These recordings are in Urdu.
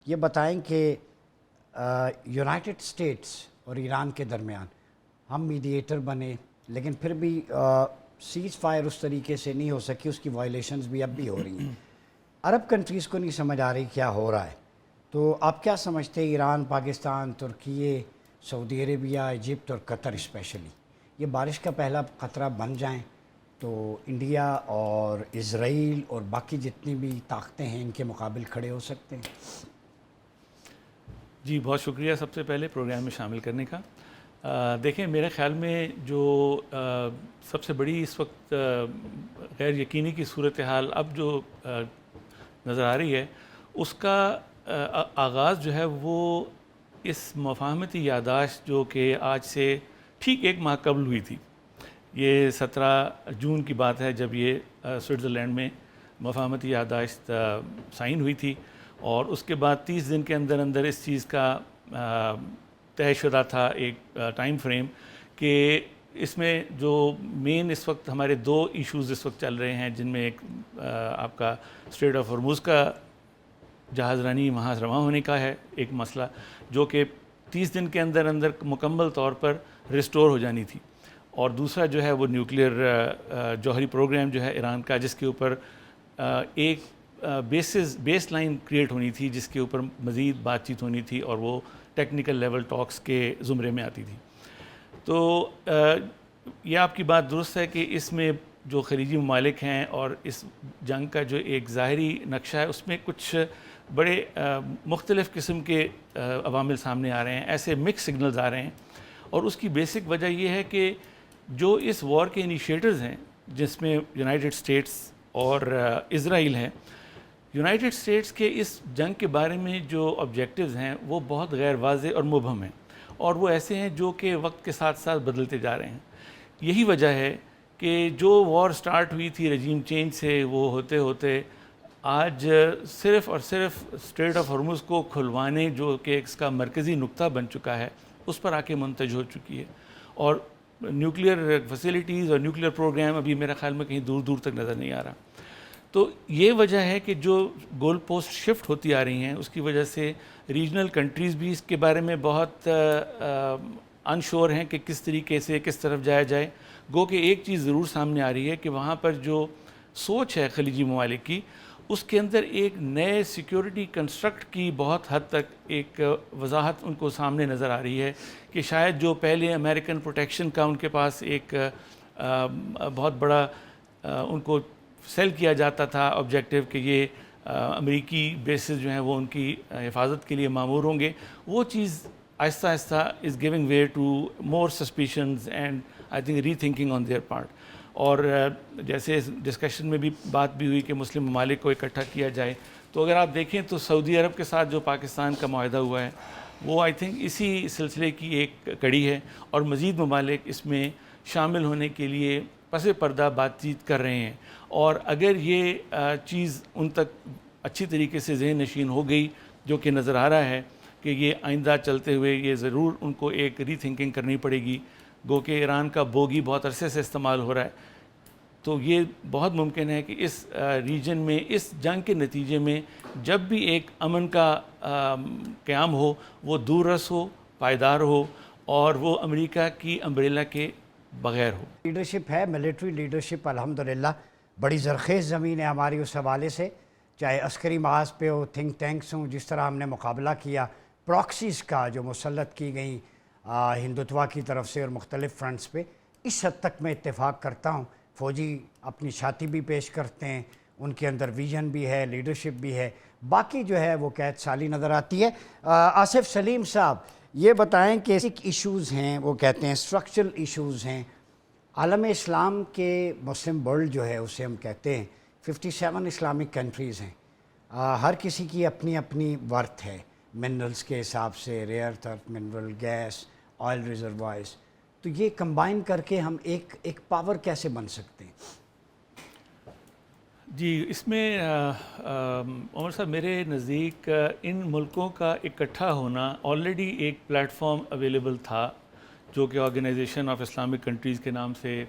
یہ بتائیں کہ یونائٹڈ اسٹیٹس اور ایران کے درمیان ہم میڈیٹر بنے، لیکن پھر بھی سیز فائر اس طریقے سے نہیں ہو سکی، اس کی وائلیشنز بھی اب بھی ہو رہی ہیں۔ عرب کنٹریز کو نہیں سمجھ آ رہی کیا ہو رہا ہے، تو آپ کیا سمجھتے ہیں ایران، پاکستان، ترکیے، سعودی عربیہ، ایجپٹ اور قطر اسپیشلی یہ بارش کا پہلا خطرہ بن جائیں تو انڈیا اور اسرائیل اور باقی جتنی بھی طاقتیں ہیں ان کے مقابل کھڑے ہو سکتے ہیں؟ جی بہت شکریہ سب سے پہلے پروگرام میں شامل کرنے کا۔ دیکھیں میرے خیال میں جو سب سے بڑی اس وقت غیر یقینی کی صورتحال اب جو نظر آ رہی ہے، اس کا آغاز جو ہے وہ اس مفاہمتی یادداشت جو کہ آج سے ٹھیک ایک ماہ قبل ہوئی تھی۔ یہ 17 جون کی بات ہے جب یہ سوئٹزرلینڈ میں مفاہمتی یادداشت سائن ہوئی تھی، اور اس کے بعد 30 دن کے اندر اندر اس چیز کا طے شدہ تھا ایک ٹائم فریم کہ اس میں جو مین اس وقت ہمارے 2 ایشوز اس وقت چل رہے ہیں، جن میں ایک آپ کا اسٹریٹ آف ہرمز کا جہاز رانی وہاں رواں ہونے کا ہے ایک مسئلہ، جو کہ 30 دن کے اندر اندر مکمل طور پر ریسٹور ہو جانی تھی، اور دوسرا جو ہے وہ نیوکلیئر جوہری پروگرام جو ہے ایران کا، جس کے اوپر ایک بیس لائن کریٹ ہونی تھی، جس کے اوپر مزید بات چیت ہونی تھی، اور وہ ٹیکنیکل لیول ٹاکس کے زمرے میں آتی تھی۔ تو یہ آپ کی بات درست ہے کہ اس میں جو خلیجی ممالک ہیں اور اس جنگ کا جو ایک ظاہری نقشہ ہے، اس میں کچھ بڑے مختلف قسم کے عوامل سامنے آ رہے ہیں، ایسے مکس سگنلز آ رہے ہیں، اور اس کی بیسک وجہ یہ ہے کہ جو اس وار کے انیشیٹرز ہیں، جس میں یونائٹڈ اسٹیٹس اور اسرائیل ہیں، یونائٹڈ اسٹیٹس کے اس جنگ کے بارے میں جو آبجیکٹیوز ہیں وہ بہت غیر واضح اور مبہم ہیں، اور وہ ایسے ہیں جو کہ وقت کے ساتھ ساتھ بدلتے جا رہے ہیں۔ یہی وجہ ہے کہ جو وار سٹارٹ ہوئی تھی رجیم چینج سے، وہ ہوتے ہوتے آج صرف اور صرف اسٹریٹ آف ہرمز کو کھلوانے، جو کہ اس کا مرکزی نقطہ بن چکا ہے، اس پر آ کے منتج ہو چکی ہے، اور نیوکلیئر فیسیلیٹیز اور نیوکلیئر پروگرام ابھی میرا خیال میں کہیں دور دور تک نظر نہیں آ رہا۔ تو یہ وجہ ہے کہ جو گول پوسٹ شفٹ ہوتی آ رہی ہیں، اس کی وجہ سے ریجنل کنٹریز بھی اس کے بارے میں بہت انشور ہیں کہ کس طریقے سے کس طرف جایا جائے۔ گو کہ ایک چیز ضرور سامنے آ رہی ہے کہ وہاں پر جو سوچ ہے خلیجی ممالک کی، اس کے اندر ایک نئے سیکیورٹی کنسٹرکٹ کی بہت حد تک ایک وضاحت ان کو سامنے نظر آ رہی ہے، کہ شاید جو پہلے امریکن پروٹیکشن کا ان کے پاس ایک بہت بڑا ان کو سیل کیا جاتا تھا آبجیکٹیو کہ یہ امریکی بیسز جو ہیں وہ ان کی حفاظت کے لیے مامور ہوں گے، وہ چیز آہستہ آہستہ is going way to more suspicions and I think rethinking on their part. اور جیسے ڈسکشن میں بھی بات بھی ہوئی کہ مسلم ممالک کو اکٹھا کیا جائے، تو اگر آپ دیکھیں تو سعودی عرب کے ساتھ جو پاکستان کا معاہدہ ہوا ہے، وہ آئی تھنک اسی سلسلے کی ایک کڑی ہے، اور مزید ممالک اس میں شامل ہونے کے لیے پس پردہ بات چیت کر رہے ہیں، اور اگر یہ چیز ان تک اچھی طریقے سے ذہن نشین ہو گئی، جو کہ نظر آ رہا ہے کہ یہ آئندہ چلتے ہوئے یہ ضرور ان کو ایک ری تھنکنگ کرنی پڑے گی، گو کہ ایران کا بوگی بہت عرصے سے استعمال ہو رہا ہے، تو یہ بہت ممکن ہے کہ اس ریجن میں اس جنگ کے نتیجے میں جب بھی ایک امن کا قیام ہو، وہ دور رس ہو، پائیدار ہو، اور وہ امریکہ کی امبریلا کے بغیر ہو۔ لیڈرشپ ہے، ملٹری لیڈرشپ الحمدللہ بڑی زرخیز زمین ہے ہماری اس حوالے سے، چاہے عسکری محاذ پہ ہو، تھنک ٹینکس ہوں، جس طرح ہم نے مقابلہ کیا پراکسیز کا جو مسلط کی گئیں ہندوتوا کی طرف سے اور مختلف فرنٹس پہ، اس حد تک میں اتفاق کرتا ہوں۔ فوجی اپنی چھاتی بھی پیش کرتے ہیں، ان کے اندر ویژن بھی ہے، لیڈرشپ بھی ہے، باقی جو ہے وہ قید سالی نظر آتی ہے۔ آصف سلیم صاحب یہ بتائیں کہ ایشوز ہیں، وہ کہتے ہیں اسٹرکچرل ایشوز ہیں عالم اسلام کے، مسلم ورلڈ جو ہے اسے ہم کہتے ہیں 57 اسلامک کنٹریز ہیں، ہر کسی کی اپنی اپنی ورتھ ہے منرلز کے حساب سے، ریئر ارتھ منرل، گیس، آئل ریزروائرز، تو یہ کمبائن کر کے ہم ایک پاور کیسے بن سکتے ہیں؟ جی اس میں عمر صاحب میرے نزدیک ان ملکوں کا اکٹھا ہونا آلریڈی ایک پلیٹ فارم اویلیبل تھا، جو کہ آرگنائزیشن آف اسلامک کنٹریز کے نام سے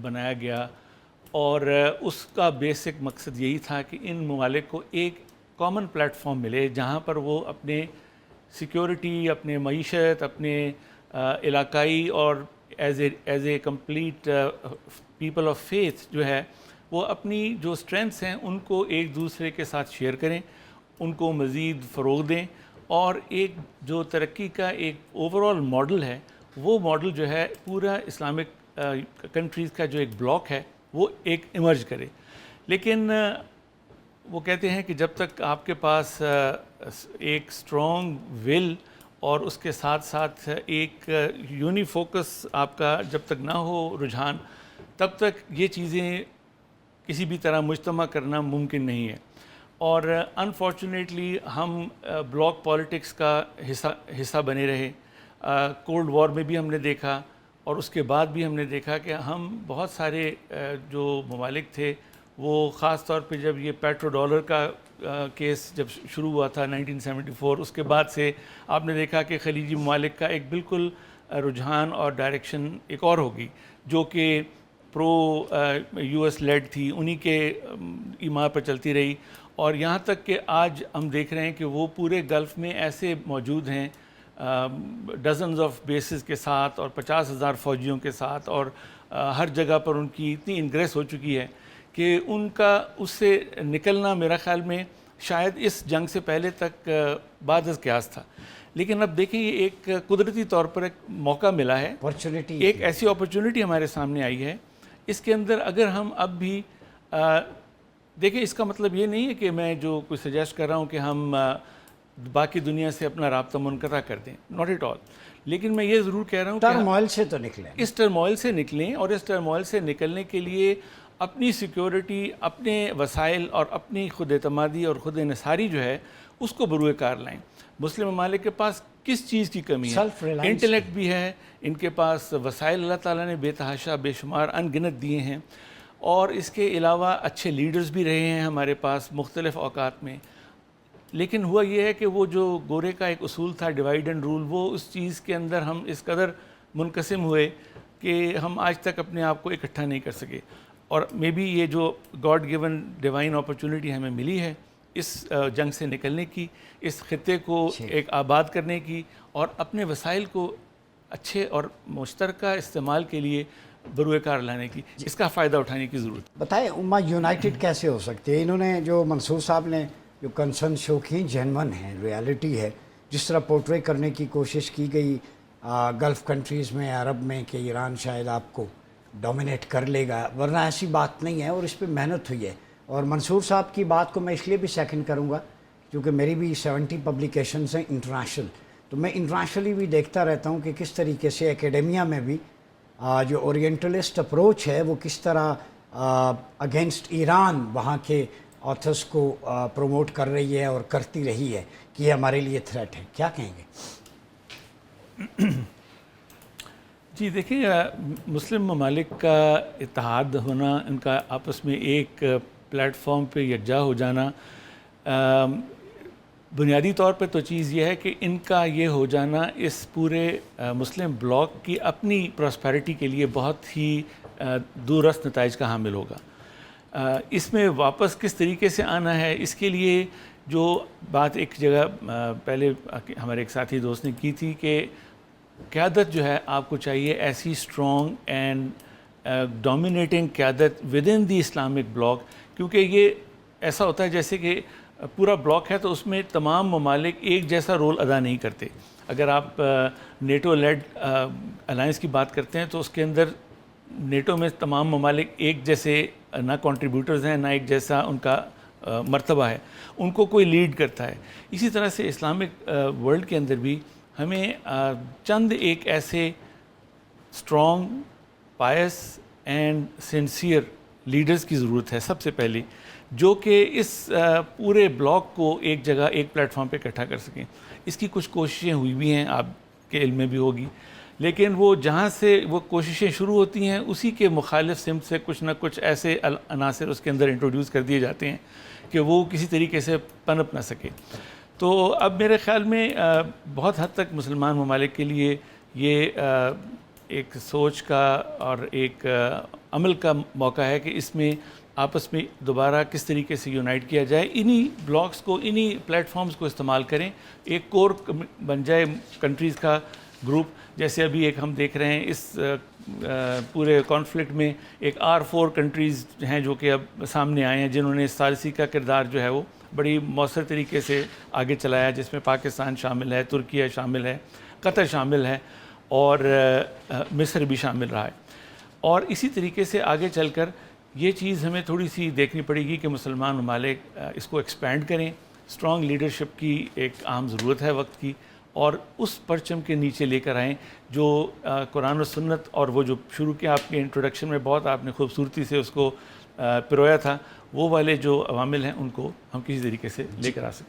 بنایا گیا، اور اس کا بیسک مقصد یہی تھا کہ ان ممالک کو ایک کامن پلیٹ فارم ملے جہاں پر وہ اپنے سیکیورٹی، اپنے معیشت، اپنے علاقائی اور as a complete people of faith جو ہے وہ اپنی جو اسٹرینتھس ہیں ان کو ایک دوسرے کے ساتھ شیئر کریں، ان کو مزید فروغ دیں، اور ایک جو ترقی کا ایک اوور آل ماڈل ہے وہ ماڈل جو ہے پورا اسلامک کنٹریز کا جو ایک بلاک ہے وہ ایک ایمرج کرے. لیکن وہ کہتے ہیں کہ جب تک آپ کے پاس ایک اسٹرانگ ول اور اس کے ساتھ ساتھ ایک یونی فوکس آپ کا جب تک نہ ہو رجحان، تب تک یہ چیزیں کسی بھی طرح مجتمع کرنا ممکن نہیں ہے. اور انفارچونیٹلی ہم بلاک پالیٹکس کا حصہ بنے رہے. کولڈ وار میں بھی ہم نے دیکھا اور اس کے بعد بھی ہم نے دیکھا کہ ہم بہت سارے جو ممالک تھے وہ خاص طور پہ جب یہ پیٹرو ڈالر کا کیس جب شروع ہوا تھا 1974، اس کے بعد سے آپ نے دیکھا کہ خلیجی ممالک کا ایک بالکل رجحان اور ڈائریکشن ایک اور ہوگی جو کہ پرو یو ایس لیڈ تھی، انہی کے ایما پر چلتی رہی. اور یہاں تک کہ آج ہم دیکھ رہے ہیں کہ وہ پورے گلف میں ایسے موجود ہیں ڈزنز آف بیسز کے ساتھ اور 50,000 فوجیوں کے ساتھ، اور ہر جگہ پر ان کی اتنی انگریس ہو چکی ہے کہ ان کا اس سے نکلنا میرا خیال میں شاید اس جنگ سے پہلے تک بعد از قیاس تھا. لیکن اب دیکھیں یہ ایک قدرتی طور پر ایک موقع ملا ہے، ایک ایسی اپرچونٹی ہمارے سامنے آئی ہے. اس کے اندر اگر ہم اب بھی دیکھیں، اس کا مطلب یہ نہیں ہے کہ میں جو کوئی سجیسٹ کر رہا ہوں کہ ہم باقی دنیا سے اپنا رابطہ منقطع کر دیں، ناٹ ایٹ آل. لیکن میں یہ ضرور کہہ رہا ہوں کہ ٹرموائل سے تو نکلیں، اس ٹرموائل سے نکلیں، اور اس ٹرموائل سے نکلنے کے لیے اپنی سیکیورٹی، اپنے وسائل اور اپنی خود اعتمادی اور خود انحصاری جو ہے اس کو بروئے کار لائیں. مسلم ممالک کے پاس کس چیز کی کمی ہے؟ انٹلیکٹ بھی ہے، ان کے پاس وسائل اللہ تعالیٰ نے بے تحاشا بے شمار ان گنت دیے ہیں، اور اس کے علاوہ اچھے لیڈرز بھی رہے ہیں ہمارے پاس مختلف اوقات میں. لیکن ہوا یہ ہے کہ وہ جو گورے کا ایک اصول تھا ڈیوائڈ اینڈ رول، وہ اس چیز کے اندر ہم اس قدر منقسم ہوئے کہ ہم آج تک اپنے آپ کو اکٹھا نہیں کر سکے. اور مے بی یہ جو گاڈ گیون ڈیوائن اپرچونٹی ہمیں ملی ہے اس جنگ سے نکلنے کی، اس خطے کو ایک آباد کرنے کی، اور اپنے وسائل کو اچھے اور مشترکہ استعمال کے لیے بروئے کار لانے کی، اس کا فائدہ اٹھانے کی ضرورت ہے. بتائیں امہ یونائٹڈ کیسے ہو سکتی ہے؟ انہوں نے جو منصور صاحب نے جو کنسرن شو کی جینون ہے، ریالٹی ہے، جس طرح پورٹرے کرنے کی کوشش کی گئی گلف کنٹریز میں، عرب میں، کہ ایران شاید آپ کو ڈومینیٹ کر لے گا، ورنہ ایسی بات نہیں ہے، اور اس پہ محنت ہوئی ہے. اور منصور صاحب کی بات کو میں اس لیے بھی سیکنڈ کروں گا کیونکہ میری بھی 70 پبلیکیشنز ہیں انٹرنیشنل، تو میں انٹرنیشنلی بھی دیکھتا رہتا ہوں کہ کس طریقے سے اکیڈیمیا میں بھی جو اورینٹلسٹ اپروچ ہے وہ کس طرح اگینسٹ ایران وہاں کے آتھرس کو پروموٹ کر رہی ہے اور کرتی رہی ہے کہ یہ ہمارے لیے تھریٹ ہے. کیا کہیں گے؟ جی دیکھیں، مسلم ممالک کا اتحاد ہونا، ان کا آپس میں ایک پلیٹ فارم پہ یکجا ہو جانا، بنیادی طور پہ تو چیز یہ ہے کہ ان کا یہ ہو جانا اس پورے مسلم بلاک کی اپنی پراسپیرٹی کے لیے بہت ہی دوررس نتائج کا حامل ہوگا. اس میں واپس کس طریقے سے آنا ہے، اس کے لیے جو بات ایک جگہ پہلے ہمارے ایک ساتھی دوست نے کی تھی کہ قیادت جو ہے آپ کو چاہیے ایسی اسٹرانگ اینڈ ڈومینیٹنگ قیادت with in the Islamic block, کیونکہ یہ ایسا ہوتا ہے جیسے کہ پورا بلاک ہے تو اس میں تمام ممالک ایک جیسا رول ادا نہیں کرتے. اگر آپ نیٹو لیڈ الائنس کی بات کرتے ہیں تو اس کے اندر نیٹو میں تمام ممالک ایک جیسے نہ کنٹریبیوٹرز ہیں، نہ ایک جیسا ان کا مرتبہ ہے، ان کو کوئی لیڈ کرتا ہے. اسی طرح سے اسلامک ورلڈ کے اندر بھی ہمیں چند ایک ایسے strong, pious and sincere leaders کی ضرورت ہے سب سے پہلی، جو کہ اس پورے بلاک کو ایک جگہ ایک پلیٹ فارم پہ اکٹھا کر سکیں. اس کی کچھ کوششیں ہوئی بھی ہیں، آپ کے علم میں بھی ہوگی، لیکن وہ جہاں سے وہ کوششیں شروع ہوتی ہیں اسی کے مخالف سمت سے کچھ نہ کچھ ایسے عناصر اس کے اندر انٹروڈیوس کر دیے جاتے ہیں کہ وہ کسی طریقے سے پنپ نہ سکے. تو اب میرے خیال میں بہت حد تک مسلمان ممالک کے لیے یہ ایک سوچ کا اور ایک عمل کا موقع ہے کہ اس میں آپس میں دوبارہ کس طریقے سے یونائٹ کیا جائے. انہی بلاگس کو, انہی پلیٹ فارمز کو استعمال کریں. ایک کور بن جائے کنٹریز کا گروپ, جیسے ابھی ایک ہم دیکھ رہے ہیں اس پورے کانفلکٹ میں ایک R4 کنٹریز ہیں جو کہ اب سامنے آئے ہیں, جنہوں نے ثالثی کا کردار جو ہے وہ بڑی مؤثر طریقے سے آگے چلایا, جس میں پاکستان شامل ہے, ترکیہ شامل ہے, قطر شامل ہے اور مصر بھی شامل رہا ہے. اور اسی طریقے سے آگے چل کر یہ چیز ہمیں تھوڑی سی دیکھنی پڑے گی کہ مسلمان ممالک اس کو ایکسپینڈ کریں. اسٹرانگ لیڈرشپ کی ایک اہم ضرورت ہے وقت کی, اور اس پرچم کے نیچے لے کر آئیں جو قرآن و سنت, اور وہ جو شروع کے آپ کے انٹروڈکشن میں بہت آپ نے خوبصورتی سے اس کو پرویا تھا, وہ والے جو عوامل ہیں ان کو ہم کسی طریقے سے لے کر آ سکیں.